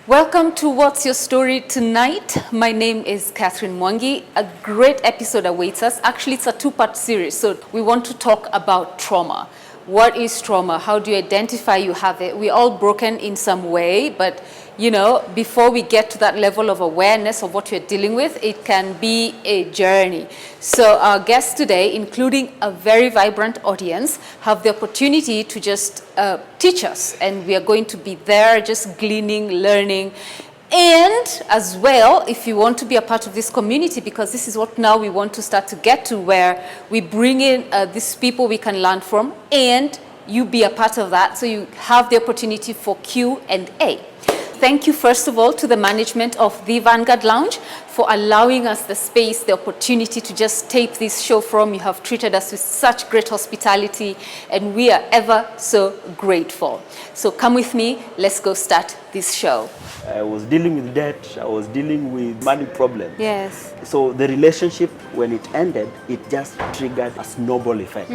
Welcome to What's Your Story tonight. My name is Catherine Mwangi. A great episode awaits us. Actually, it's a two-part series, so we want to talk about trauma. What is trauma? How do you identify you have it? We're all broken in some way, but before we get to that level of awareness of what you're dealing with, it can be a journey. So our guests today, including a very vibrant audience, have the opportunity to just teach us. And we are going to be there just gleaning, learning. And as well, if you want to be a part of this community, because this is what now we want to start to get to, where we bring in these people we can learn from, and you be a part of that, so you have the opportunity for Q&A. Thank you, first of all, to the management of the Vanguard Lounge for allowing us the space, the opportunity to just tape this show from. You have treated us with such great hospitality, and we are ever so grateful. So come with me, let's go start this show. I was dealing with debt, I was dealing with money problems. Yes. So the relationship, when it ended, it just triggered a snowball effect.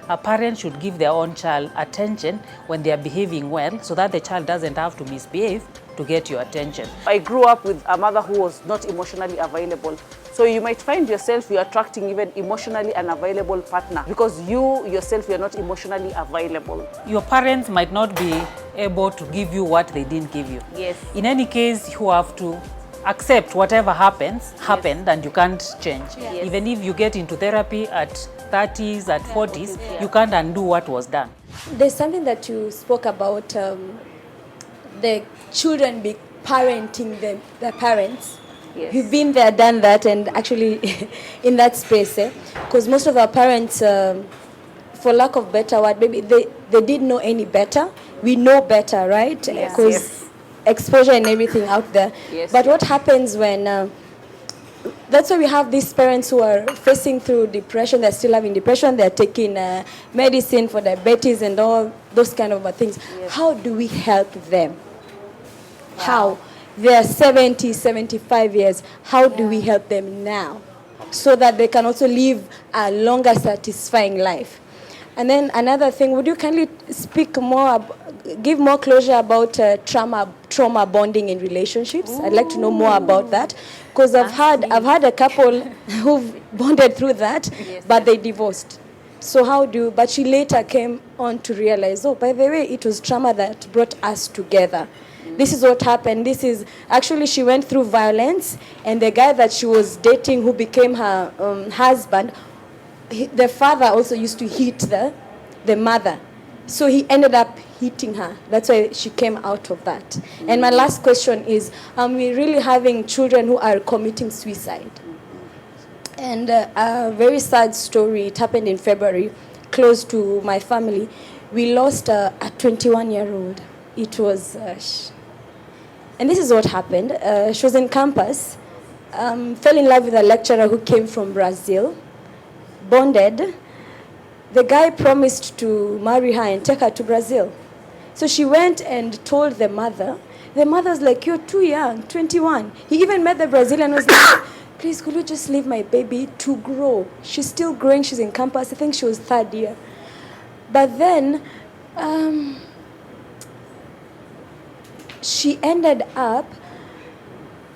A parent should give their own child attention when they are behaving well, so that the child doesn't have to misbehave to get your attention. I grew up with a mother who was not emotionally available. So you might find yourself, you're attracting even emotionally unavailable partner because you yourself, you're not emotionally available. Your parents might not be able to give you what they didn't give you. Yes. In any case, you have to accept whatever happened, and you can't change. Yes. Even if you get into therapy at 30s, at 40s, you can't undo what was done. There's something that you spoke about, the children be parenting their parents. Yes. You've been there, done that, and actually in that space, because most of our parents, for lack of better word, maybe they didn't know any better. We know better, right? Yes. Because exposure and everything out there. Yes. But what happens when that's why we have these parents who are facing through depression. They're still having depression. They're taking medicine for diabetes and all those kind of things. Yes. How do we help them? Wow. How? They're 70, 75 years. How do we help them now so that they can also live a longer, satisfying life? And then another thing, would you kindly speak more, give more closure about trauma bonding in relationships? Ooh. I'd like to know more about that, because I've had a couple who've bonded through that, yes, but they divorced. So but she later came on to realize, oh, by the way, it was trauma that brought us together. This is what happened. This is actually, she went through violence, and the guy that she was dating, who became her husband, the father also used to hit the mother. So he ended up hitting her. That's why she came out of that. Mm-hmm. And my last question is, we're really having children who are committing suicide. Mm-hmm. And a very sad story, it happened in February, close to my family. We lost a 21-year-old. It was, and this is what happened. She was in campus, fell in love with a lecturer who came from Brazil, bonded. The guy promised to marry her and take her to Brazil. So she went and told the mother. The mother's like, you're too young, 21. He even met the Brazilian, was like, please, could you just leave my baby to grow? She's still growing, she's in campus. I think she was third year. But then, she ended up,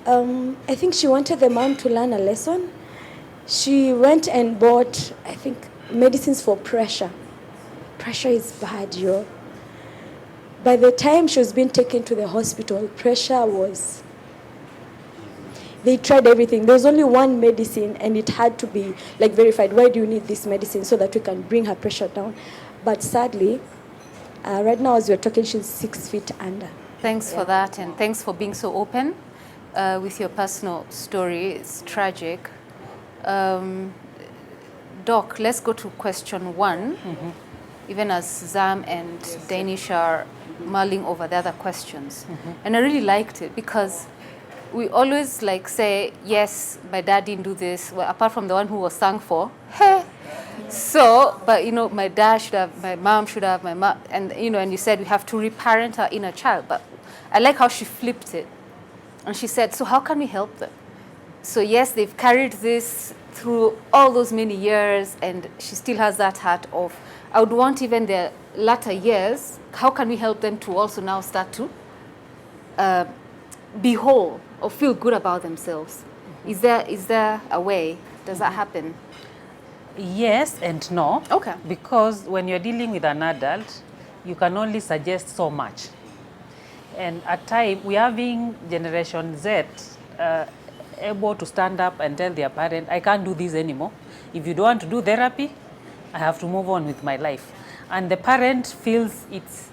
I think she wanted the mom to learn a lesson. She went and bought, I think, medicines for pressure. Pressure is bad, yo. By the time she was being taken to the hospital, pressure was... They tried everything. There was only one medicine, and it had to be verified. Why do you need this medicine? So that we can bring her pressure down. But sadly, right now as we're talking, she's 6 feet under. Thanks for that, and thanks for being so open with your personal story. It's tragic. Doc, let's go to question one, even as Zam and Danish are mulling over the other questions. And I really liked it because we always say, yes, my dad didn't do this, well, apart from the one who was sung for. So, but my dad should have, my mom should have, my mom, and and you said we have to reparent our inner child. But I like how she flipped it. And she said, so how can we help them? So yes, they've carried this through all those many years, and she still has that heart of, I would want even their latter years, how can we help them to also now start to be whole or feel good about themselves? Is there a way? Does that happen? Yes and no. Okay. Because when you're dealing with an adult, you can only suggest so much. And at times, we're having Generation Z able to stand up and tell their parent, I can't do this anymore. If you don't want to do therapy, I have to move on with my life. And the parent feels it's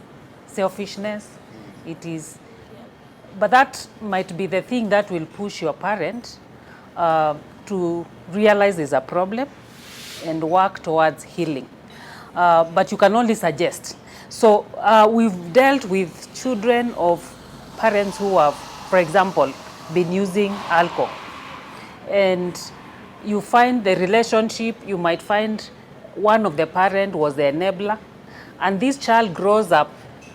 selfishness, it is, but that might be the thing that will push your parent to realize there's a problem and work towards healing. But you can only suggest. So we've dealt with children of parents who have, for example, been using alcohol. And you find the relationship, you might find one of the parent was the enabler, and this child grows up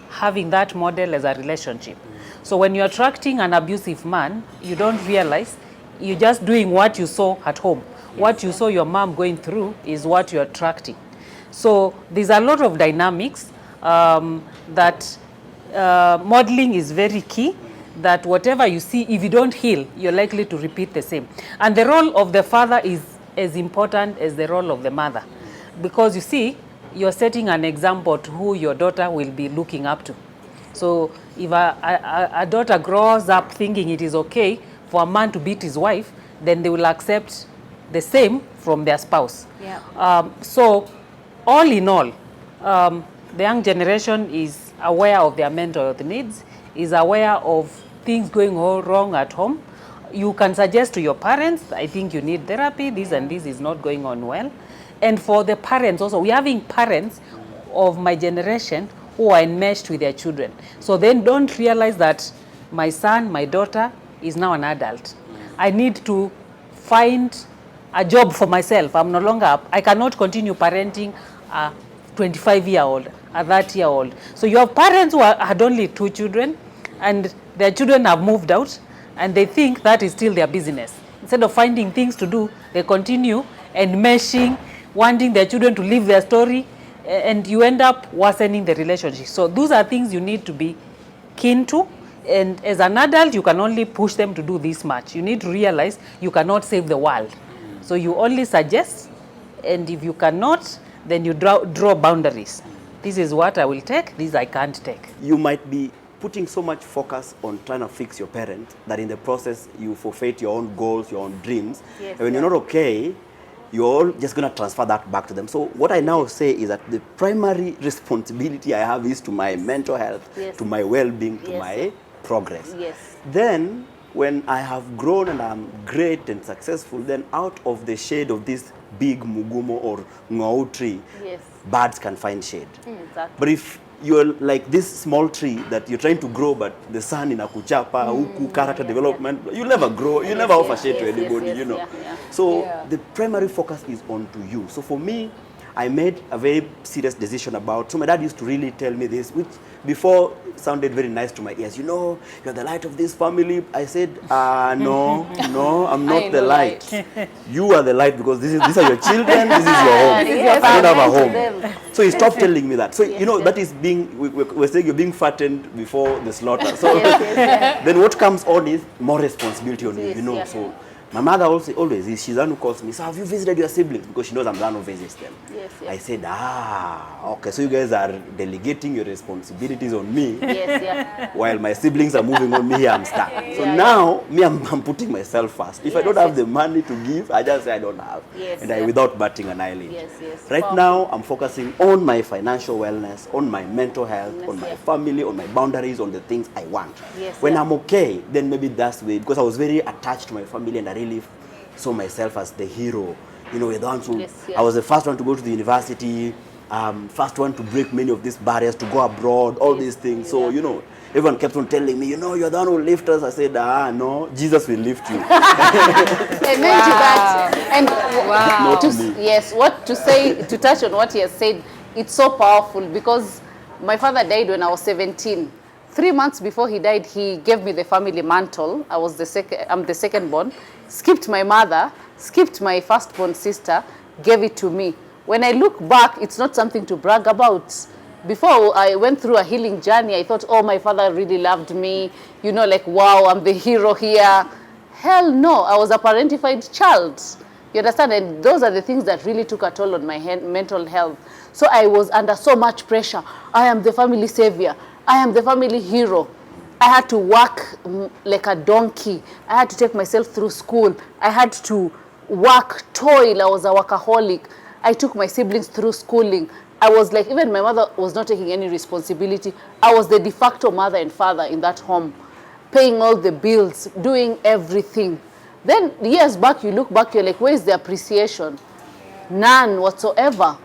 having that model as a relationship. So when you're attracting an abusive man, you don't realize you're just doing what you saw at home. What you saw your mom going through is what you're attracting. So there's a lot of dynamics that modeling is very key, that whatever you see, if you don't heal, you're likely to repeat the same. And the role of the father is as important as the role of the mother. Because you see, you're setting an example to who your daughter will be looking up to. So if a daughter grows up thinking it is okay for a man to beat his wife, then they will accept the same from their spouse. Yeah. So all in all, the young generation is aware of their mental health needs, is aware of things going all wrong at home. You can suggest to your parents, I think you need therapy, this and this is not going on well. And for the parents also, we're having parents of my generation who are enmeshed with their children. So then don't realize that my son, my daughter is now an adult. I need to find a job for myself. I'm no longer, I cannot continue parenting a 25-year-old, a 30-year-old. So you have parents who had only 2 children and their children have moved out and they think that is still their business. Instead of finding things to do, they continue enmeshing, wanting their children to live their story, and you end up worsening the relationship. So those are things you need to be keen to. And as an adult, you can only push them to do this much. You need to realize you cannot save the world. So you only suggest, and if you cannot, then you draw boundaries. This is what I will take, this I can't take. You might be putting so much focus on trying to fix your parent that in the process you forfeit your own goals, your own dreams. Yes, and when you're not okay, you're all just going to transfer that back to them. So what I now say is that the primary responsibility I have is to my mental health, Yes. to my well-being, to Yes. my progress. Yes. Then when I have grown and I'm great and successful, then out of the shade of this big mugumo or ngau tree, Yes. birds can find shade. Exactly. But if you're like this small tree that you're trying to grow, but the sun in a kuchapa, huku, character development, you'll never grow, you'll never offer shade to anybody, you know. Yeah. So Yeah. the primary focus is on to you. So for me, I made a very serious decision about, so my dad used to really tell me this, which before sounded very nice to my ears. You know, you're the light of this family. I said, no, I'm not the light. You are the light because these are your children, this is your home. Yes, I don't have a to home. them. So he stopped telling me that. So, you know, that is being, we're saying you're being fattened before the slaughter. So then what comes on is more responsibility on you, you know. Yes, So my mother also always is, she's the one who calls me, so have you visited your siblings? Because she knows I'm the one who visits them. Yes. I said, okay, so you guys are delegating your responsibilities on me. Yes. While my siblings are moving on, me here I'm stuck. So now, me, I'm putting myself first. If I don't have the money to give, I just say I don't have. Yes, And I without batting an eyelid. Yes. Right now, I'm focusing on my financial wellness, on my mental health, on my family, on my boundaries, on the things I want. Yes, When I'm okay, then maybe that's the way, because I was very attached to my family and I really saw myself as the hero. You know, the ones who, I was the first one to go to the university, first one to break many of these barriers, to go abroad, all these things. So, you know, everyone kept on telling me, you know, you're the one who lifts us. I said, no, Jesus will lift you. Amen to that. And Not me. yes, what to say, to touch on what he has said, it's so powerful because my father died when I was 17. 3 months before he died, he gave me the family mantle. I'm the second born. Skipped my mother, skipped my firstborn sister, gave it to me. When I look back, it's not something to brag about before I went through a healing journey, I thought, oh, my father really loved me. You know, like, wow, I'm the hero here. Hell no, I was a parentified child. You understand? And those are the things that really took a toll on my mental health. So I was under so much pressure. I am the family savior. I am the family hero. I had to work like a donkey. I had to take myself through school. I had to work, toil. I was a workaholic. I took my siblings through schooling. I was like, even my mother was not taking any responsibility. I was the de facto mother and father in that home, paying all the bills, doing everything. Then years back, you look back, you're like, where is the appreciation? None whatsoever.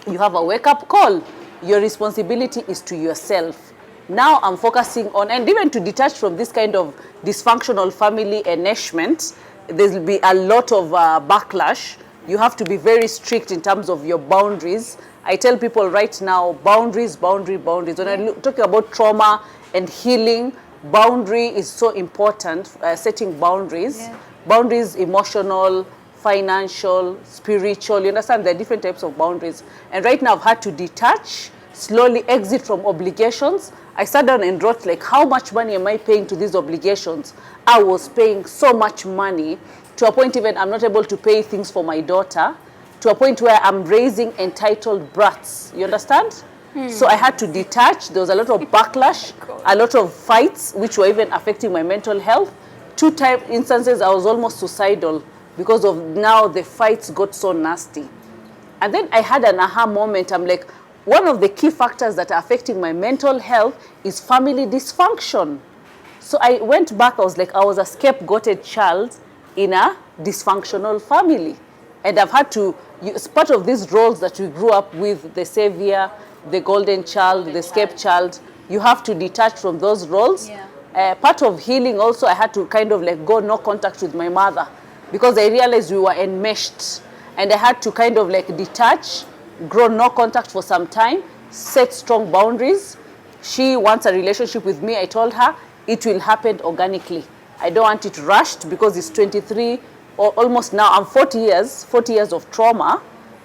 You have a wake-up call. Your responsibility is to yourself. Now I'm focusing on, and even to detach from this kind of dysfunctional family enmeshment, there'll be a lot of backlash. You have to be very strict in terms of your boundaries. I tell people right now, boundaries, boundaries. When I talk about trauma and healing, boundary is so important, setting boundaries. Yeah. Boundaries, emotional, financial, spiritual. You understand there are different types of boundaries. And right now I've had to detach, slowly exit from obligations. I sat down and wrote, like, how much money am I paying to these obligations? I was paying so much money, to a point even I'm not able to pay things for my daughter, to a point where I'm raising entitled brats. You understand? So I had to detach. There was a lot of backlash, a lot of fights, which were even affecting my mental health. 2 instances I was almost suicidal because of now the fights got so nasty. And then I had an aha moment. I'm like, one of the key factors that are affecting my mental health is family dysfunction. So I went back, I was like, I was a scapegoated child in a dysfunctional family. And I've had to, it's part of these roles that we grew up with, the savior, the golden child, the scapechild. You have to detach from those roles. Yeah. Part of healing also, I had to kind of like go no contact with my mother, because I realized we were enmeshed. And I had to kind of like detach, grow no contact for some time, set strong boundaries. She wants a relationship with me. I told her it will happen organically. I don't want it rushed, because it's 23, or almost now, I'm 40 years of trauma.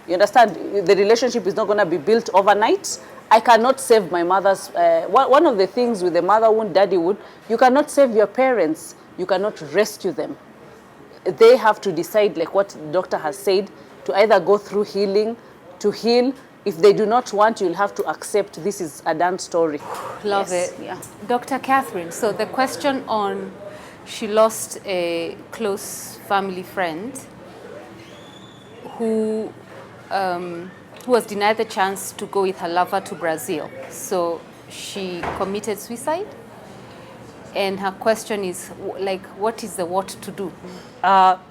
You understand? The relationship is not going to be built overnight. I cannot save my mother's, one of the things with the mother wound, daddy wound, you cannot save your parents. You cannot rescue them. They have to decide, like what the doctor has said, to either go through healing, to heal. If they do not want, you'll have to accept this is a done story. Love it. Yeah. Dr. Catherine, so the question on, she lost a close family friend who was denied the chance to go with her lover to Brazil. So she committed suicide. And her question is, like, what is the what to do?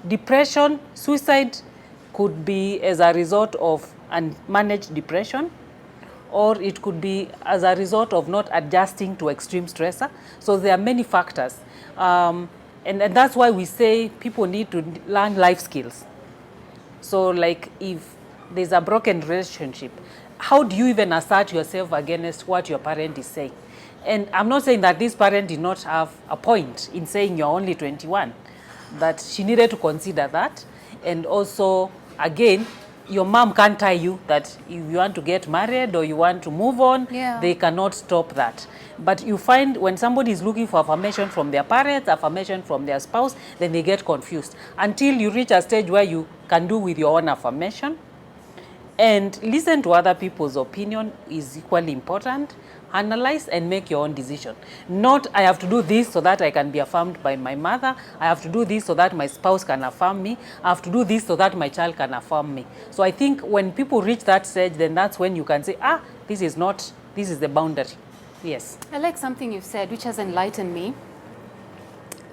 Depression, suicide could be as a result of unmanaged depression, or it could be as a result of not adjusting to extreme stressor. So there are many factors. And that's why we say people need to learn life skills. So like if there's a broken relationship, how do you even assert yourself against what your parent is saying? And I'm not saying that this parent did not have a point in saying you're only 21, that she needed to consider that. And also, again, your mom can't tell you that if you want to get married or you want to move on, they cannot stop that. But you find when somebody is looking for affirmation from their parents, affirmation from their spouse, then they get confused until you reach a stage where you can do with your own affirmation. And listen to other people's opinion is equally important. Analyze and make your own decision. Not, I have to do this so that I can be affirmed by my mother. I have to do this so that my spouse can affirm me. I have to do this so that my child can affirm me. So I think when people reach that stage, then that's when you can say, this is the boundary. Yes. I like something you've said, which has enlightened me,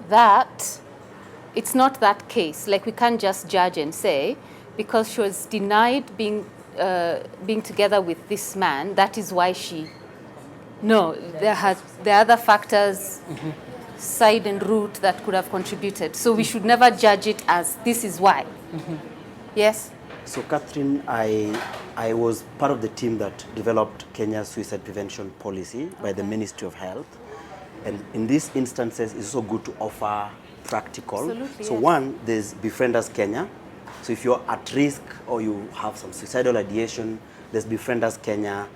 that it's not that case. Like, we can't just judge and say, because she was denied being together with this man, that is why she... No, there are other factors, side and root, that could have contributed. So we should never judge it as this is why. Yes? So Catherine, I was part of the team that developed Kenya's suicide prevention policy by the Ministry of Health. And in these instances, it's also good to offer practical. Absolutely, so yes. One, there's Befriend Us Kenya. So if you're at risk or you have some suicidal ideation, there's Befriend Us Kenya.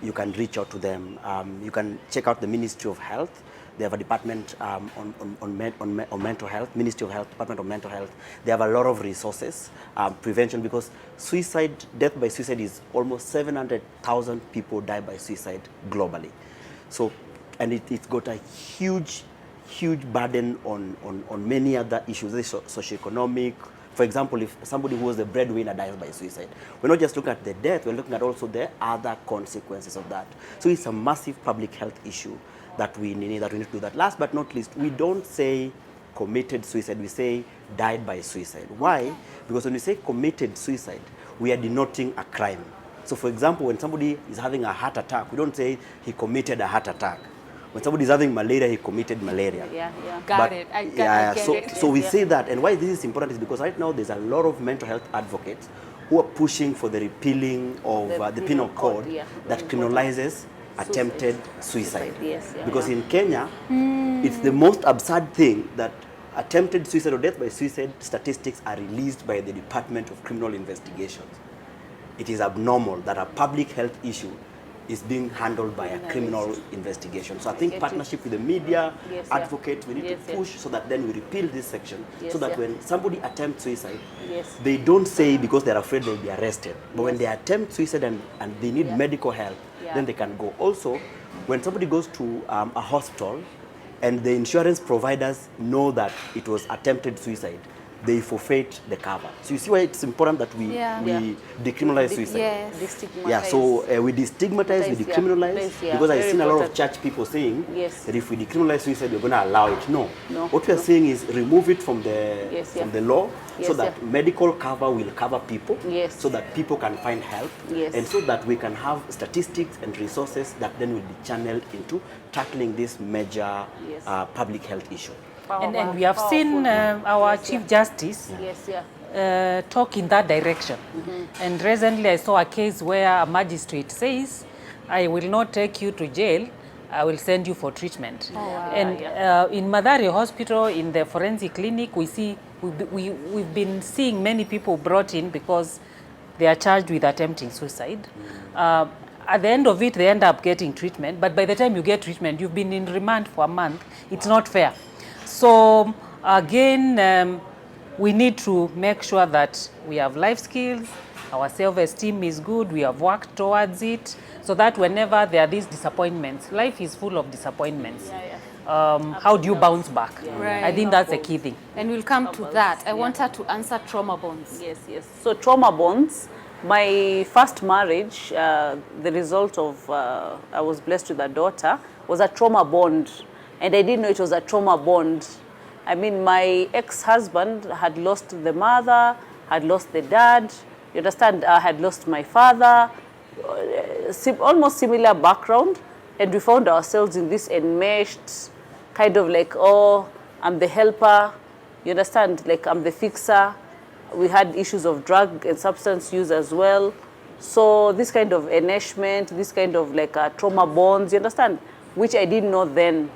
you can reach out to them. You can check out the Ministry of Health. They have a department on mental health, Ministry of Health, Department of Mental Health. They have a lot of resources, prevention, because suicide, death by suicide is almost 700,000 people die by suicide globally. So, and it's got a huge burden on many other issues, socioeconomic. For example, if somebody who was the breadwinner dies by suicide, we're not just looking at the death, we're looking at also the other consequences of that. So it's a massive public health issue that we need to do that. Last but not least, we don't say committed suicide, we say died by suicide. Why? Because when we say committed suicide, we are denoting a crime. So for example, when somebody is having a heart attack, we don't say he committed a heart attack. When somebody is having malaria, he committed malaria. Got it. I get it. So we say that, and why this is important is because right now there's a lot of mental health advocates who are pushing for the repealing of the penal code that criminalizes attempted suicide. Because in Kenya, it's the most absurd thing that attempted suicide or death by suicide statistics are released by the Department of Criminal Investigations. It is abnormal that a public health issue is being handled by a criminal investigation. So I think partnership with the media, advocates, we need to push so that then we repeal this section, so that when somebody attempts suicide, they don't say because they're afraid they'll be arrested. But when they attempt suicide and they need medical help, then they can go. Also, when somebody goes to a hospital and the insurance providers know that it was attempted suicide, they forfeit the cover. So you see why it's important that we decriminalize suicide. So we destigmatize, we decriminalize, because I've seen a lot of church people saying that if we decriminalize suicide, we're going to allow it. No. What we are saying is remove it from the law, so that medical cover will cover people, so that people can find help, and so that we can have statistics and resources that then will be channeled into tackling this major public health issue. And we have seen our Chief Justice talk in that direction. And recently I saw a case where a magistrate says, I will not take you to jail, I will send you for treatment. And in Mathare Hospital, in the forensic clinic, we've been seeing many people brought in because they are charged with attempting suicide. At the end of it, they end up getting treatment. But by the time you get treatment, you've been in remand for a month. It's not fair. So again, we need to make sure that we have life skills, our self-esteem is good, we have worked towards it, so that whenever there are these disappointments, life is full of disappointments. How do you bounce back? I think that's a key thing. And we'll come to that. I want her to answer trauma bonds. So trauma bonds, my first marriage, the result of, I was blessed with a daughter, was a trauma bond. And I didn't know it was a trauma bond. I mean, my ex-husband had lost the mother, had lost the dad, you understand, had lost my father, almost similar background. And we found ourselves in this enmeshed, kind of like, oh, I'm the helper, you understand, like I'm the fixer. We had issues of drug and substance use as well. So this kind of enmeshment, this kind of like trauma bonds, you understand, which I didn't know then.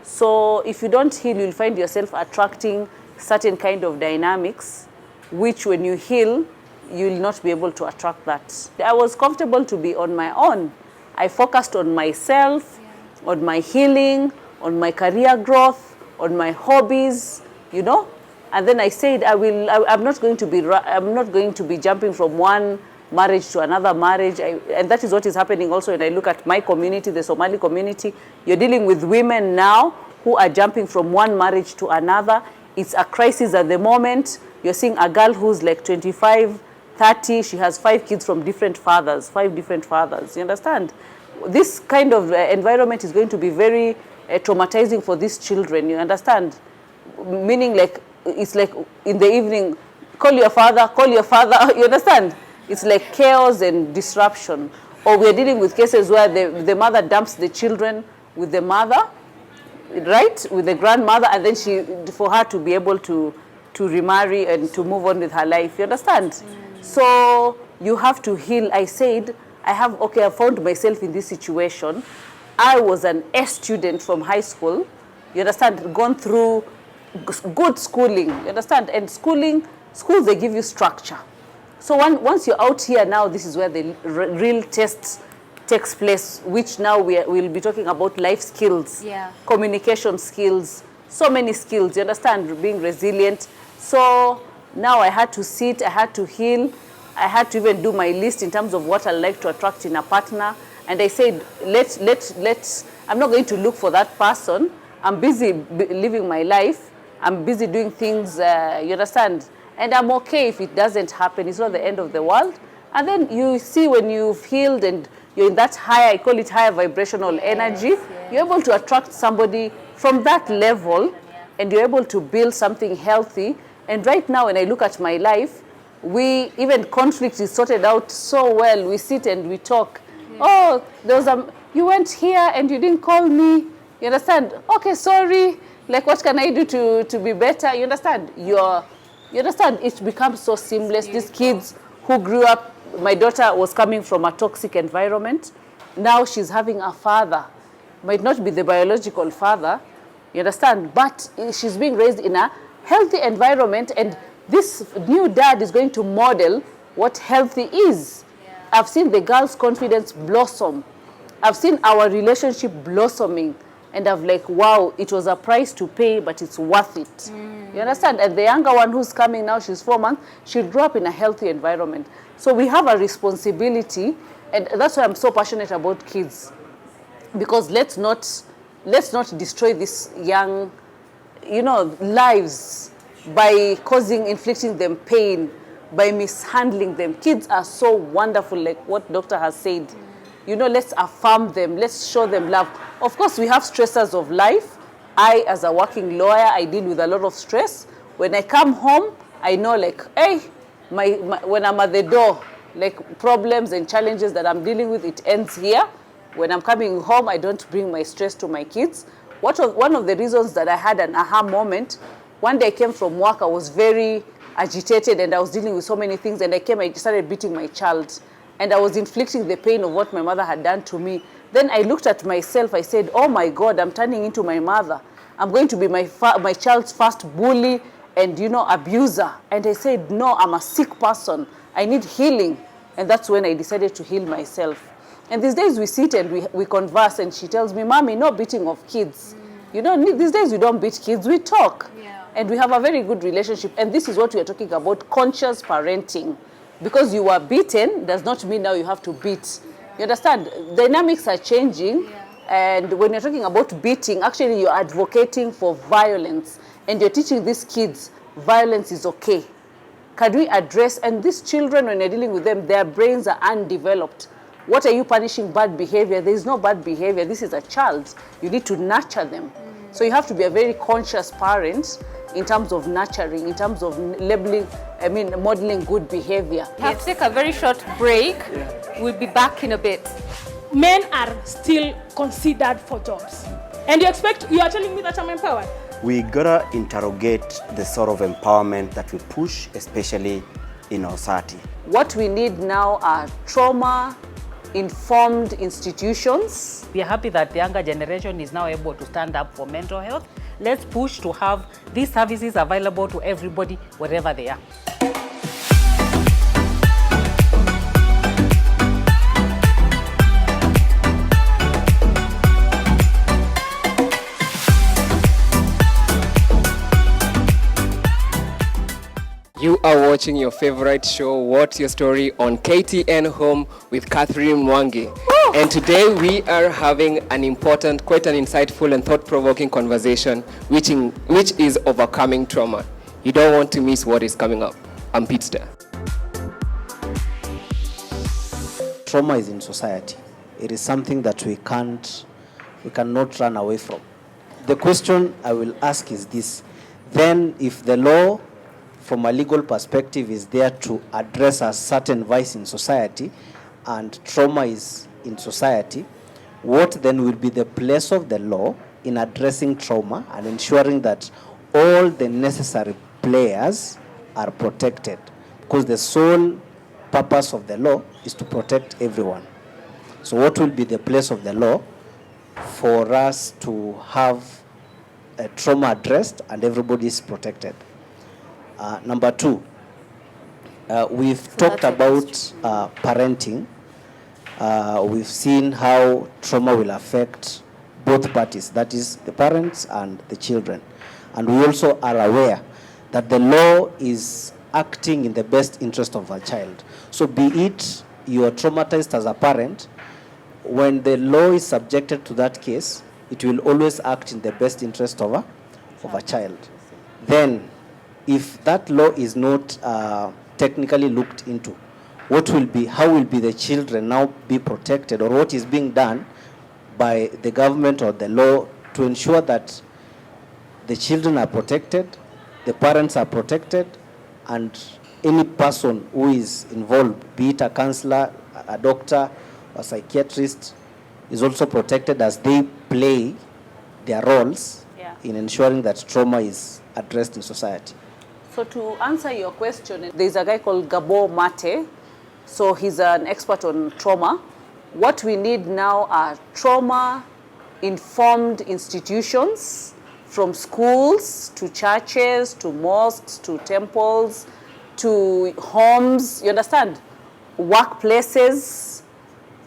So if you don't heal, you'll find yourself attracting certain kind of dynamics, which when you heal, you'll not be able to attract that. I was comfortable to be on my own. I focused on myself, on my healing, on my career growth, on my hobbies, you know. And then I said, I'm not going to be jumping from one marriage to another marriage. And that is what is happening also when I look at my community, the Somali community. You're dealing with women now who are jumping from one marriage to another. It's a crisis at the moment. You're seeing a girl who's like 25, 30. She has 5 kids from different fathers, 5 different fathers. You understand? This kind of environment is going to be very traumatizing for these children. You understand? Meaning like, it's like in the evening, call your father, you understand? It's like chaos and disruption. Or we're dealing with cases where the mother dumps the children with the mother, right? With the grandmother, and then for her to be able to remarry and to move on with her life. You understand? So you have to heal. I said, I found myself in this situation. I was an S student from high school. You understand? Gone through good schooling. You understand? And schools, they give you structure. So once you're out here now, this is where the real tests takes place, which now we'll be talking about life skills, communication skills, so many skills, you understand, being resilient. So now I had to sit, I had to heal, I had to even do my list in terms of what I like to attract in a partner. And I said, I'm not going to look for that person. I'm busy living my life. I'm busy doing things, you understand? And I'm okay if it doesn't happen. It's not the end of the world. And then you see when you've healed and you're in that higher, I call it higher vibrational energy, you're able to attract somebody from that level, and you're able to build something healthy. And right now, when I look at my life, even conflict is sorted out so well. We sit and we talk. Oh, you went here and you didn't call me. You understand? Okay, sorry. Like, what can I do to be better? You understand? You understand? It becomes so seamless. These kids who grew up, my daughter was coming from a toxic environment. Now she's having a father. Might not be the biological father, you understand? But she's being raised in a healthy environment, and this new dad is going to model what healthy is. I've seen the girl's confidence blossom. I've seen our relationship blossoming. And I'm like, wow, it was a price to pay, but it's worth it. You understand? And the younger one who's coming now, she's 4 months, she grew up in a healthy environment. So we have a responsibility, and that's why I'm so passionate about kids. Because let's not destroy these young, lives by inflicting them pain, by mishandling them. Kids are so wonderful, like what doctor has said. Let's affirm them. Let's show them love. Of course, we have stressors of life. I, as a working lawyer, I deal with a lot of stress. When I come home, I know, like, hey, when I'm at the door, like, problems and challenges that I'm dealing with, it ends here. When I'm coming home, I don't bring my stress to my kids. One of the reasons that I had an aha moment, one day I came from work, I was very agitated and I was dealing with so many things, and I started beating my child. And I was inflicting the pain of what my mother had done to me. Then I looked at myself, I said, oh my God, I'm turning into my mother. I'm going to be my child's first bully and, abuser. And I said, no, I'm a sick person. I need healing. And that's when I decided to heal myself. And these days we sit and we converse, and she tells me, Mommy, no beating of kids. These days we don't beat kids, we talk. And we have a very good relationship. And this is what we are talking about, conscious parenting. Because you were beaten does not mean now you have to beat. You understand? Dynamics are changing. And when you're talking about beating, actually you're advocating for violence. And you're teaching these kids violence is okay. Can we address, and these children, when you're dealing with them, their brains are undeveloped. What are you punishing? Bad behavior? There is no bad behavior. This is a child. You need to nurture them. So you have to be a very conscious parent in terms of nurturing, in terms of modeling good behavior. We have to take a very short break. We'll be back in a bit. Men are still considered for jobs. And you are telling me that I'm empowered? We gotta interrogate the sort of empowerment that we push, especially in our society. What we need now are trauma-informed institutions. We are happy that the younger generation is now able to stand up for mental health. Let's push to have these services available to everybody wherever they are. You are watching your favorite show, What's Your Story, on KTN Home with Catherine Mwangi. And today we are having an important, quite an insightful and thought-provoking conversation, which is overcoming trauma. You don't want to miss what is coming up. I'm Pitster. Trauma is in society. It is something that we cannot run away from. The question I will ask is this: then if the law from a legal perspective is there to address a certain vice in society and trauma is in society, what then will be the place of the law in addressing trauma and ensuring that all the necessary players are protected? Because the sole purpose of the law is to protect everyone. So what will be the place of the law for us to have a trauma addressed and everybody is protected? Number two, we've talked about parenting, We've seen how trauma will affect both parties, that is the parents and the children. And we also are aware that the law is acting in the best interest of a child. So be it you are traumatized as a parent, when the law is subjected to that case, it will always act in the best interest of a child. Then, if that law is not technically looked into, how will be the children now be protected, or what is being done by the government or the law to ensure that the children are protected, the parents are protected, and any person who is involved, be it a counselor, a doctor, a psychiatrist, is also protected as they play their roles in ensuring that trauma is addressed in society. So to answer your question, there's a guy called Gabo Mate. So he's an expert on trauma. What we need now are trauma-informed institutions, from schools to churches to mosques to temples to homes, you understand? Workplaces.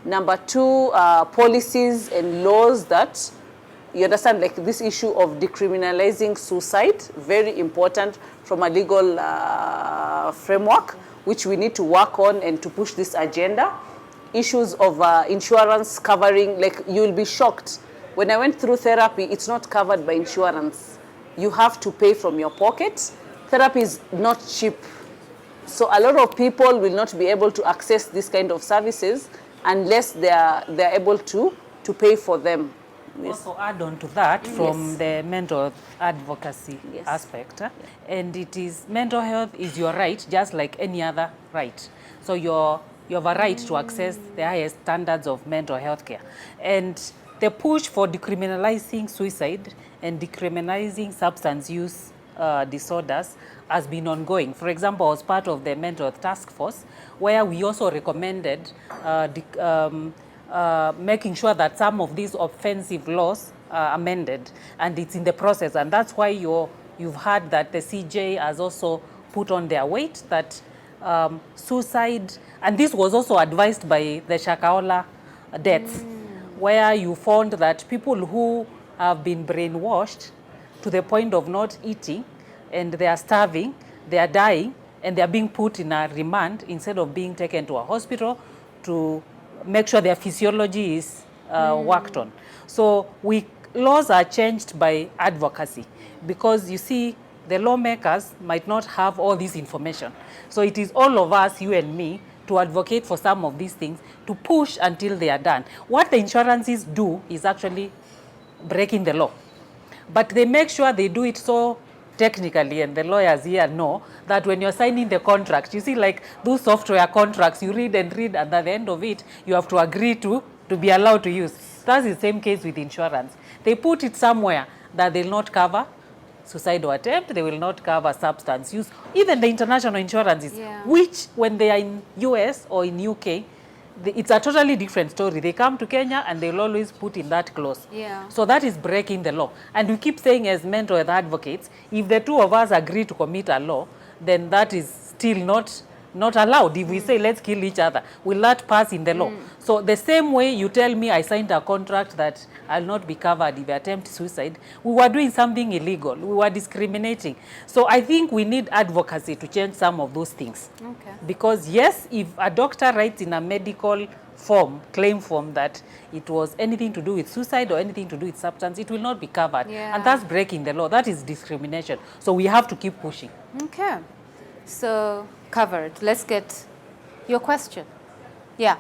Number two, policies and laws that, you understand, like this issue of decriminalizing suicide, very important from a legal framework, which we need to work on and to push this agenda. Issues of insurance covering, like you'll be shocked. When I went through therapy, it's not covered by insurance. You have to pay from your pocket. Therapy is not cheap. So a lot of people will not be able to access this kind of services unless they're able to pay for them. Yes. Also add on to that from the mental health advocacy aspect. And it is, mental health is your right, just like any other right. So you have a right to access the highest standards of mental health care. And the push for decriminalizing suicide and decriminalizing substance use disorders has been ongoing. For example, I was part of the mental health task force, where we also recommended making sure that some of these offensive laws are amended, and it's in the process. And that's why you've heard that the CJ has also put on their weight that suicide, and this was also advised by the Shakahola deaths, where you found that people who have been brainwashed to the point of not eating, and they are starving, they are dying, and they are being put in a remand instead of being taken to a hospital to make sure their physiology is worked on. So laws are changed by advocacy, because you see, the lawmakers might not have all this information. So it is all of us, you and me, to advocate for some of these things, to push until they are done. What the insurances do is actually breaking the law. But they make sure they do it so technically, and the lawyers here know that when you're signing the contract, you see, like those software contracts, you read and read, and at the end of it, you have to agree to be allowed to use. That's the same case with insurance. They put it somewhere that they'll not cover suicidal attempt, they will not cover substance use, even the international insurances, which when they are in US or in UK, it's a totally different story. They come to Kenya and they'll always put in that clause. So that is breaking the law. And we keep saying, as mental health advocates, if the two of us agree to commit a law, then that is still not allowed. If we say, let's kill each other, will that pass in the law? So the same way you tell me I signed a contract that I'll not be covered if I attempt suicide, we were doing something illegal. We were discriminating. So I think we need advocacy to change some of those things. Because yes, if a doctor writes in a medical form, claim form, that it was anything to do with suicide or anything to do with substance, it will not be covered. And that's breaking the law. That is discrimination. So we have to keep pushing. Okay. So, covered. Let's get your question. Yeah.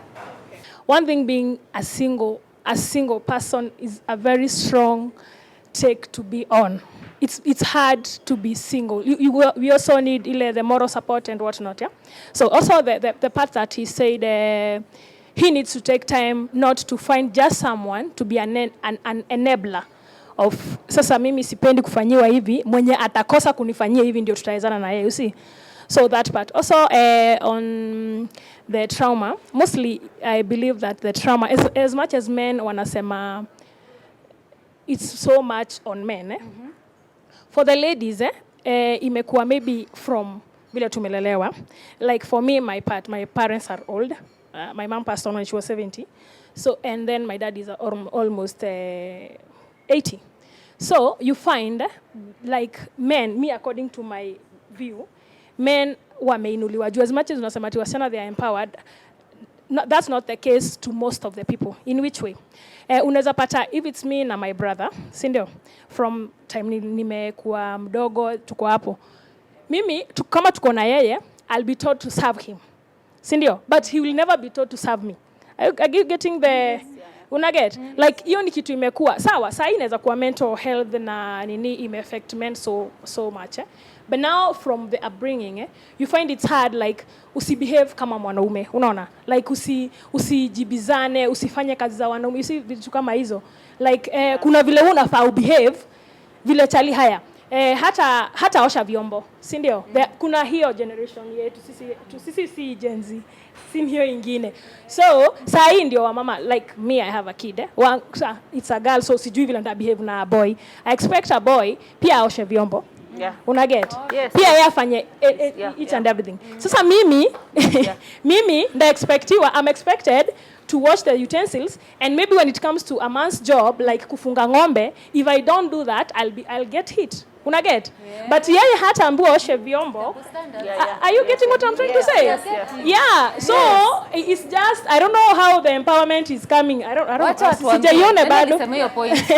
One thing being a single person is a very strong take to be on. It's hard to be single. We also need the moral support and whatnot, yeah? So also the part that he said, he needs to take time not to find just someone to be an enabler of, sasa mimi sipendi kufanyiwa hivi, mwenye atakosa kunifanyia hivi ndio tutaezana na yeye, you see? So that part. Also on the trauma, mostly I believe that the trauma, as much as men wanasema, it's so much on men. For the ladies, imekuwa maybe from vile tumelelewa. Like for me, my parents are old. my mom passed on when she was 70. So, and then my dad is almost 80. So you find like men, me according to my view, men wameinuliwa juu. As much as unasema ati wasichana they are empowered, that's not the case to most of the people. In which way? Unaweza pata, if it's me na my brother, si ndio? From time nimekuwa mdogo, tuko hapo. Mimi, kama tuko na yeye, I'll be taught to serve him. Si ndio? But he will never be taught to serve me. Are you getting the... Yes, yeah. Unaget? Like, hiyo ni kitu imekuwa. Sawa, saa inaweza kuwa mental health na nini ime-affect men so much. But now from the upbringing, you find it's hard, like, usibehave kama mwanaume. Unaona? Like, usijibizane, usifanye kazi za wanaume. Usi vitu kama hizo. Like, kuna vile unafaa ubehave, vile chali haya. Hata osha vyombo, si ndio? Kuna hiyo generation yetu, sisi si Gen Z, si hiyo ingine. So, saa hii ndio wa mama, like me, I have a kid. It's a girl, so sijui vile nita behave na a boy. I expect a boy, pia oshe vyombo. Yeah. Unaget? Yes. Pia yeye afanye each and everything. Sasa mimi, mimi I'm expected to wash the utensils, and maybe when it comes to a man's job, like kufunga ng'ombe, if I don't do that, I'll get hit. Unaget? Yeah. But yeye hata ambiwa oshe vyombo. Are you getting what I'm trying to say? Yes. Yeah. So it's just, I don't know how the empowerment is coming. I don't sijaione bado.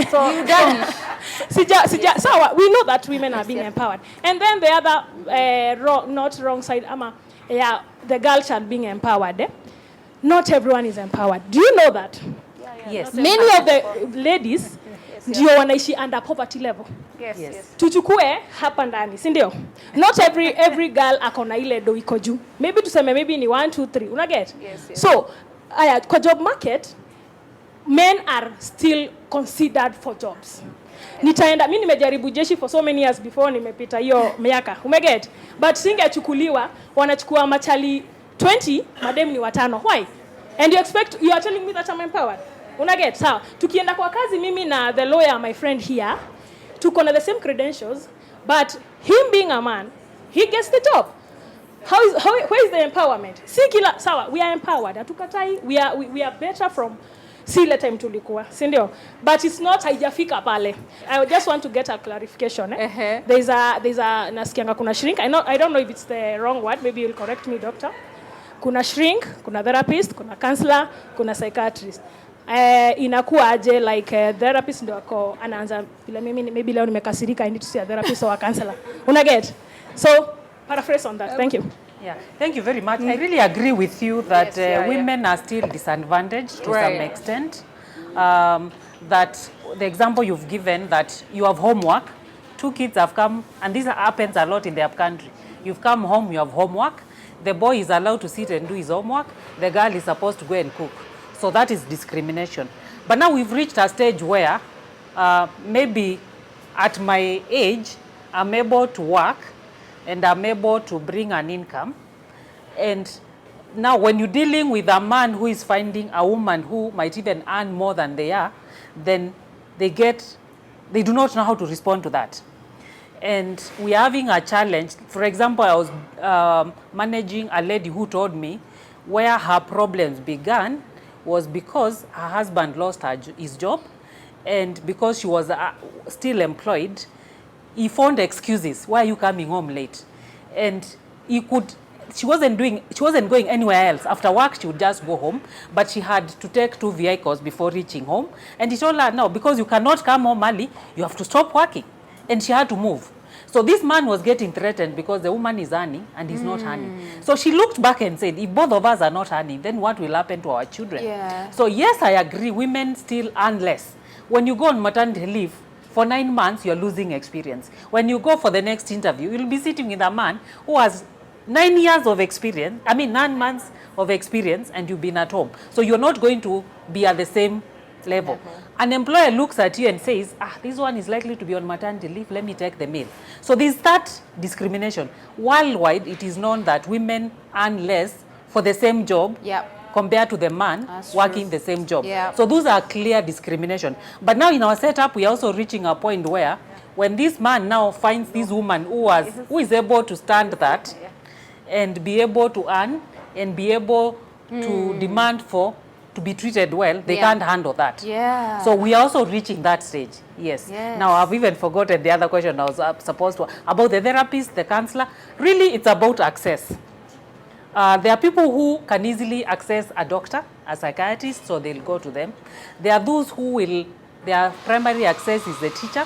So you done it. So we know that women are being empowered. And then the other not wrong side, the girl child being empowered. Not everyone is empowered. Do you know that? Yes. Many of the ladies ndio wanaishi under poverty level. Yes. Tuchukue hapa ndani, si ndio? Not every girl akona ile do iko juu. Maybe tuseme maybe ni 1 2 3. Una get? Yes. So, kwa job market, men are still considered for jobs. Nitaenda, mimi nimejaribu jeshi for so many years before nimepita hiyo miaka. Umeget? But singechukuliwa, wanachukua machali 20, madem ni 5. Why? And you are telling me that I'm empowered? Unaget? Sawa. Tukienda kwa kazi mimi na the lawyer, my friend here, tuko na the same credentials, but him being a man, he gets the job. Where is the empowerment? Si kila, sawa, we are empowered. Hatukatai, we are better from ile time tulikuwa, si ndio? But it's not haijafika pale. I just want to get a clarification. There's a nasikianga kuna shrink. I don't know if it's the wrong word. Maybe you'll correct me, doctor. Kuna shrink, kuna therapist, kuna counselor, kuna psychiatrist. Inakuwa aje like therapist ndio ako anaanza bila mimi maybe leo nimekasirika, I need to see a therapist or a counselor. Una get? So paraphrase on that. Thank you. Yeah, thank you very much. I really agree with you that women are still disadvantaged to some extent. That the example you've given, that you have homework, 2 kids have come, and this happens a lot in the upcountry. You've come home, you have homework, the boy is allowed to sit and do his homework, the girl is supposed to go and cook. So that is discrimination. But now we've reached a stage where maybe at my age, I'm able to work and I'm able to bring an income. And now when you're dealing with a man who is finding a woman who might even earn more than they are, then they do not know how to respond to that. And we're having a challenge. For example, I was managing a lady who told me where her problems began was because her husband lost his job, and because she was still employed, he found excuses. Why are you coming home late? And she wasn't going anywhere else. After work, she would just go home, but she had to take 2 vehicles before reaching home. And he told her, no, because you cannot come home early, you have to stop working. And she had to move. So this man was getting threatened because the woman is earning and he's not earning. So she looked back and said, if both of us are not earning, then what will happen to our children? Yeah. So yes, I agree, women still earn less. When you go on maternity leave, for 9 months, you're losing experience. When you go for the next interview, you'll be sitting with a man who has 9 years of experience, 9 months of experience, and you've been at home. So you're not going to be at the same level. An employer looks at you and says, this one is likely to be on maternity leave, let me take the male. So there's that discrimination. Worldwide, it is known that women earn less for the same job compared to the man working the same job. So those are clear discrimination. But now in our setup, we are also reaching a point where when this man now finds this woman who is able to stand that and be able to earn and be able to demand for to be treated well, they Yeah. can't handle that. Yeah. So we are also reaching that stage. Yes. Yes. Now I've even forgotten the other question I was supposed to about the therapist, the counselor. Really, it's about access. There are people who can easily access a doctor, a psychiatrist, so they'll go to them. There are those who will, their primary access is the teacher.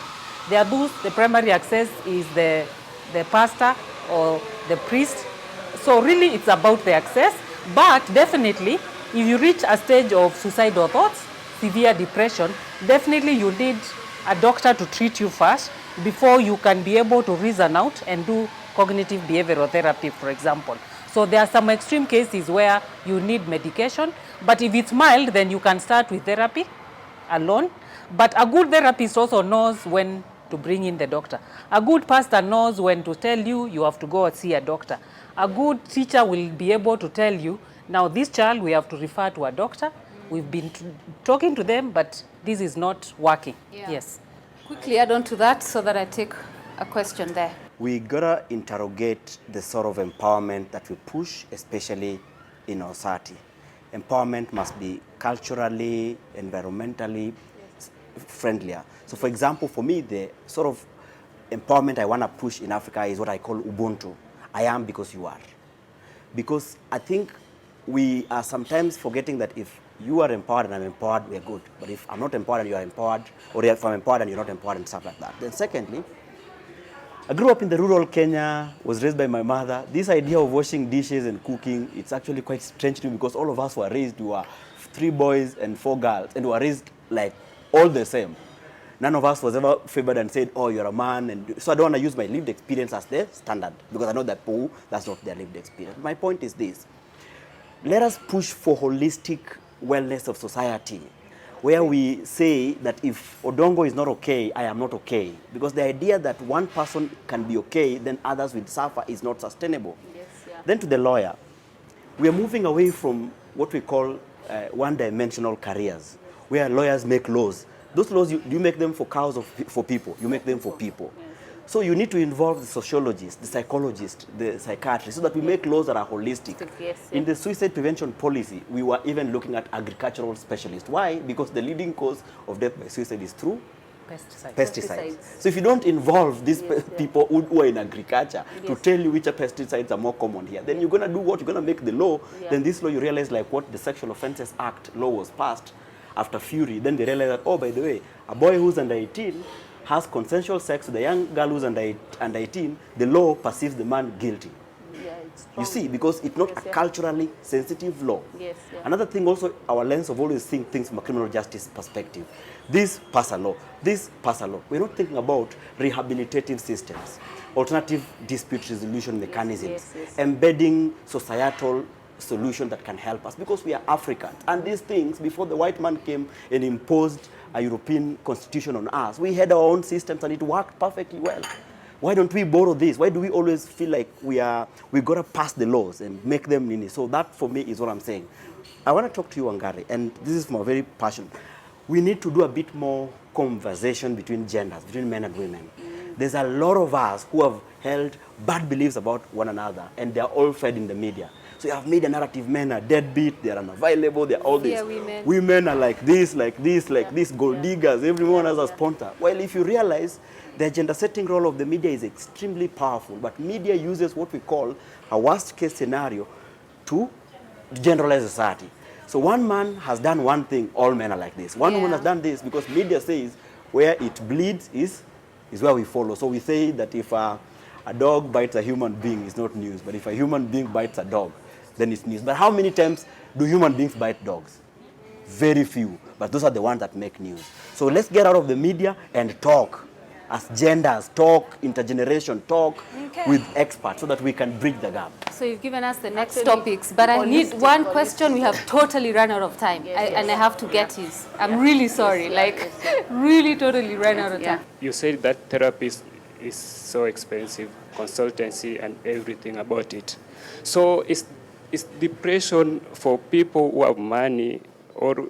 There are those, the primary access is the pastor or the priest. So really it's about the access, but definitely if you reach a stage of suicidal thoughts, severe depression, definitely you need a doctor to treat you first before you can be able to reason out and do cognitive behavioral therapy, for example. So there are some extreme cases where you need medication, but if it's mild, then you can start with therapy alone. But a good therapist also knows when to bring in the doctor. A good pastor knows when to tell you you have to go and see a doctor. A good teacher will be able to tell you, now this child we have to refer to a doctor. We've been talking to them, but this is not working. Yeah. Yes. Quickly add on to that so that I take a question there. We gotta interrogate the sort of empowerment that we push, especially in our society. Empowerment must be culturally, environmentally friendlier. So for example, for me, the sort of empowerment I wanna push in Africa is what I call Ubuntu. I am because you are. Because I think we are sometimes forgetting that if you are empowered and I'm empowered, we're good. But if I'm not empowered and you are empowered, or if I'm empowered and you're not empowered and stuff like that. Then secondly, I grew up in the rural Kenya, was raised by my mother. This idea of washing dishes and cooking, it's actually quite strange to me because all of us were raised, we were 3 boys and 4 girls, and we were raised like all the same. None of us was ever favored and said, oh, you're a man. And so I don't want to use my lived experience as the standard because I know that that's not their lived experience. My point is this. Let us push for holistic wellness of society, where we say that if Odongo is not okay, I am not okay. Because the idea that one person can be okay, then others will suffer is not sustainable. Yes, yeah. Then to the lawyer, we are moving away from what we call one-dimensional careers, where lawyers make laws. Those laws, do you make them for cows or for people? You make them for people. So you need to involve the sociologist, the psychologist, the psychiatrist, so that we make laws that are holistic. Yes, In the suicide prevention policy, we were even looking at agricultural specialists. Why? Because the leading cause of death by suicide is through pesticides. So if you don't involve these people who are in agriculture to tell you which pesticides are more common here, then you're going to do what? You're going to make the law. Then this law, you realize like what the Sexual Offences Act law was passed after Fury. Then they realize that, oh, by the way, a boy who's under 18 has consensual sex with a young girl who's under 18, the law perceives the man guilty. Yeah, it's You see, because it's not a culturally sensitive law. Yes, yeah. Another thing also, our lens of always seeing things from a criminal justice perspective. This pass a law, this pass a law. We're not thinking about rehabilitative systems, alternative dispute resolution mechanisms, embedding societal solution that can help us because we are Africans. And these things, before the white man came and imposed a European constitution on us, we had our own systems and it worked perfectly well. Why don't we borrow this? Why do we always feel like we got to pass the laws and make them nini? So that for me is what I'm saying. I want to talk to you, Wangari, and this is my very passion. We need to do a bit more conversation between genders, between men and women. There's a lot of us who have held bad beliefs about one another, and they're all fed in the media. So you have made a narrative, men are deadbeat, they are unavailable, they're all this. Women are like this, gold diggers, everyone has a sponsor. Well, if you realize the gender setting role of the media is extremely powerful, but media uses what we call a worst case scenario to generalize society. So one man has done one thing, all men are like this. One woman has done this because media says where it bleeds is where we follow. So we say that if a dog bites a human being, it's not news. But if a human being bites a dog, then it's news. But how many times do human beings bite dogs? Very few. But those are the ones that make news. So let's get out of the media and talk. As genders, talk, intergeneration, talk with experts so that we can bridge the gap. So you've given us the next topics, but I need one question. We have totally run out of time, and I have to get his. I'm really sorry, really totally ran out of time. You said that therapy is so expensive, consultancy and everything about it. So is depression for people who have money, or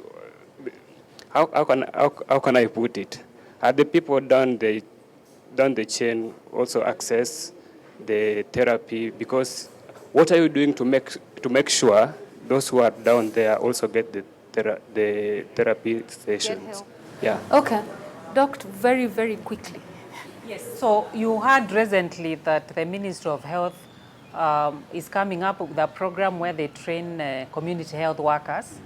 how can I put it? Are the people down the chain also access the therapy? Because what are you doing to make sure those who are down there also get the therapy sessions. Yeah. Okay. Doctor, very, very quickly. Yes, so you heard recently that the Ministry of Health is coming up with a program where they train community health workers.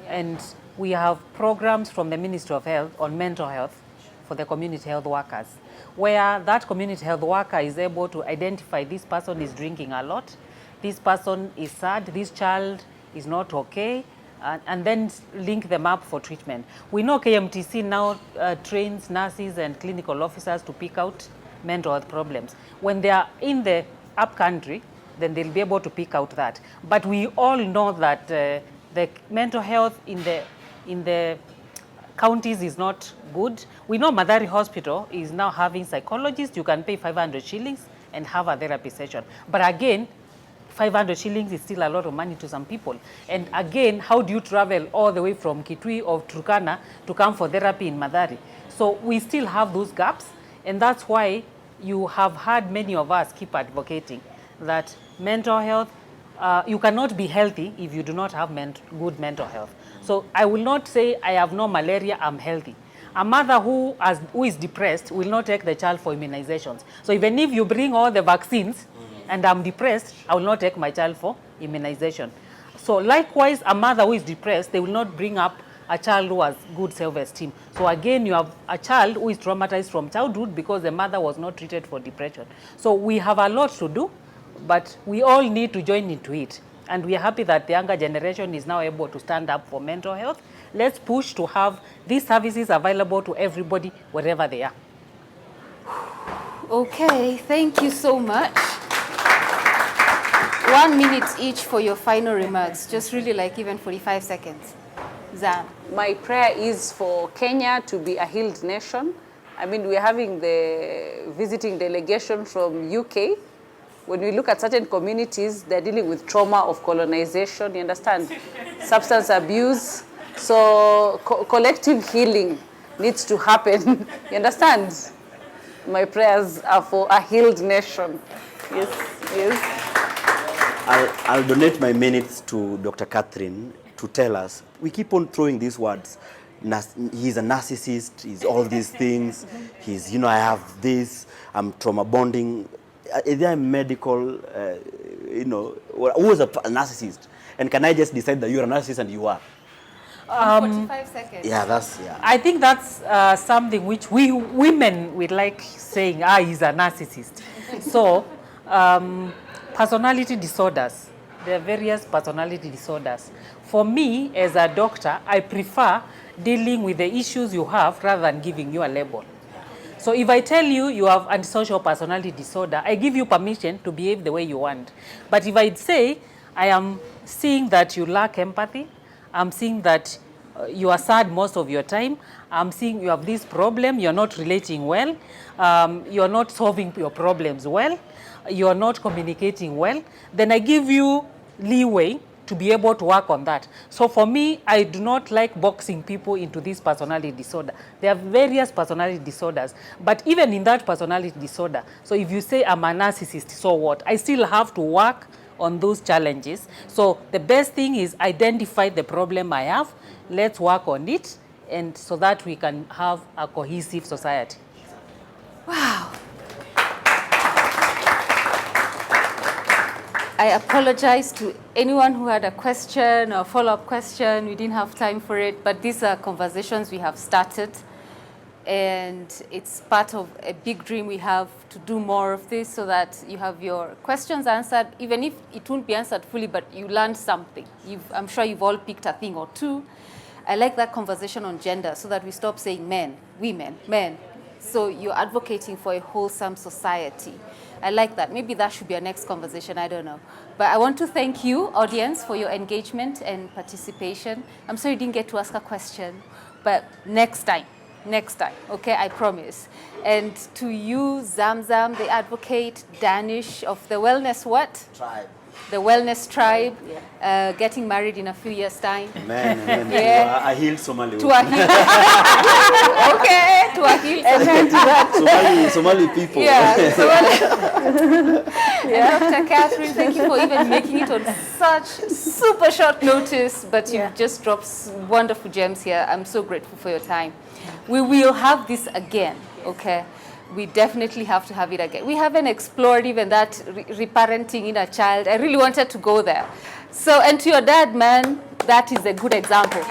And we have programs from the Ministry of Health on mental health for the community health workers, where that community health worker is able to identify this person is drinking a lot, this person is sad, this child is not okay, and then link them up for treatment. We know KMTC now trains nurses and clinical officers to pick out mental health problems. When they are in the upcountry, then they'll be able to pick out that. But we all know that the mental health in the counties is not good. We know Madari Hospital is now having psychologists. You can pay 500 shillings and have a therapy session. But again, 500 shillings is still a lot of money to some people. And again, how do you travel all the way from Kitui or Turkana to come for therapy in Madari? So we still have those gaps, and that's why you have heard many of us keep advocating that mental health, you cannot be healthy if you do not have good mental health. So I will not say I have no malaria, I'm healthy. A mother who is depressed will not take the child for immunizations. So even if you bring all the vaccines, and I'm depressed, I will not take my child for immunization. So likewise, a mother who is depressed, they will not bring up a child who has good self-esteem. So again, you have a child who is traumatized from childhood because the mother was not treated for depression. So we have a lot to do, but we all need to join into it. And we are happy that the younger generation is now able to stand up for mental health. Let's push to have these services available to everybody wherever they are. Okay, thank you so much. 1 minute each for your final remarks, just really like even 45 seconds. Zan. My prayer is for Kenya to be a healed nation. I mean, we're having the visiting delegation from UK. When we look at certain communities, they're dealing with trauma of colonization, you understand? Substance abuse. So collective healing needs to happen, you understand? My prayers are for a healed nation. Yes, yes. I'll donate my minutes to Dr. Catherine to tell us. We keep on throwing these words. He's a narcissist, he's all these things. He's, I have this, I'm trauma bonding. Is there a medical, who is a narcissist? And can I just decide that you're a narcissist and you are? 45 seconds. Yeah. I think that's something which we women would like saying, he's a narcissist. So, personality disorders. There are various personality disorders. For me, as a doctor, I prefer dealing with the issues you have rather than giving you a label. So if I tell you you have antisocial personality disorder, I give you permission to behave the way you want. But if I say, I am seeing that you lack empathy, I'm seeing that you are sad most of your time, I'm seeing you have this problem, you're not relating well, you're not solving your problems well, you're not communicating well, then I give you leeway to be able to work on that. So for me, I do not like boxing people into this personality disorder. There are various personality disorders, but even in that personality disorder, so if you say I'm a narcissist, so what? I still have to work on those challenges. So the best thing is identify the problem I have, let's work on it, and so that we can have a cohesive society. Wow. I apologize to anyone who had a question or follow-up question. We didn't have time for it, but these are conversations we have started, and it's part of a big dream we have to do more of this so that you have your questions answered, even if it won't be answered fully, but you learned something. I'm sure you've all picked a thing or two. I like that conversation on gender so that we stop saying men, women, men. So you're advocating for a wholesome society. I like that. Maybe that should be our next conversation. I don't know. But I want to thank you, audience, for your engagement and participation. I'm sorry you didn't get to ask a question, but next time. Next time, okay, I promise. And to you, Zamzam, the advocate, Danish of the wellness what? Tribe. The wellness tribe, getting married in a few years' time. Amen. Yeah. To a healed Somali. To a healed, okay, to a healed Somali people. Yeah. Somali. And Dr. Catherine, thank you for even making it on such super short notice, but you've just dropped wonderful gems here. I'm so grateful for your time. We will have this again, okay? We definitely have to have it again. We haven't explored even that reparenting in a child. I really wanted to go there. So, and to your dad, man, that is a good example.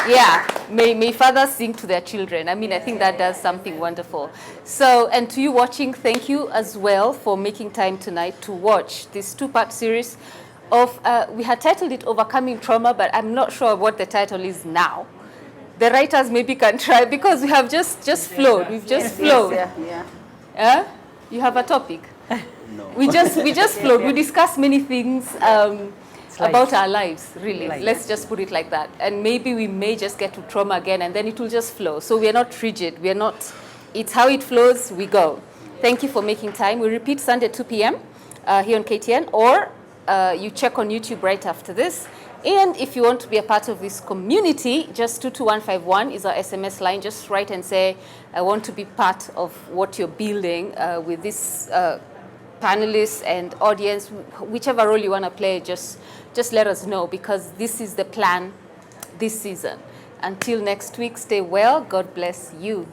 Yeah, may fathers sing to their children. I mean, I think that does something wonderful. So, and to you watching, thank you as well for making time tonight to watch this two-part series of, we had titled it Overcoming Trauma, but I'm not sure what the title is now. The writers maybe can try, because we have just flowed. We've just flowed. Yeah? You have a topic? No. We just flowed. We discussed many things about our lives, really. Let's just put it like that. And maybe we may just get to trauma again, and then it will just flow. So we are not rigid. We are not, it's how it flows, we go. Thank you for making time. We repeat Sunday 2 p.m. Here on KTN, or you check on YouTube right after this. And if you want to be a part of this community, just 22151 is our SMS line. Just write and say, I want to be part of what you're building with this panelists and audience. Whichever role you want to play, just let us know, because this is the plan this season. Until next week, stay well. God bless you.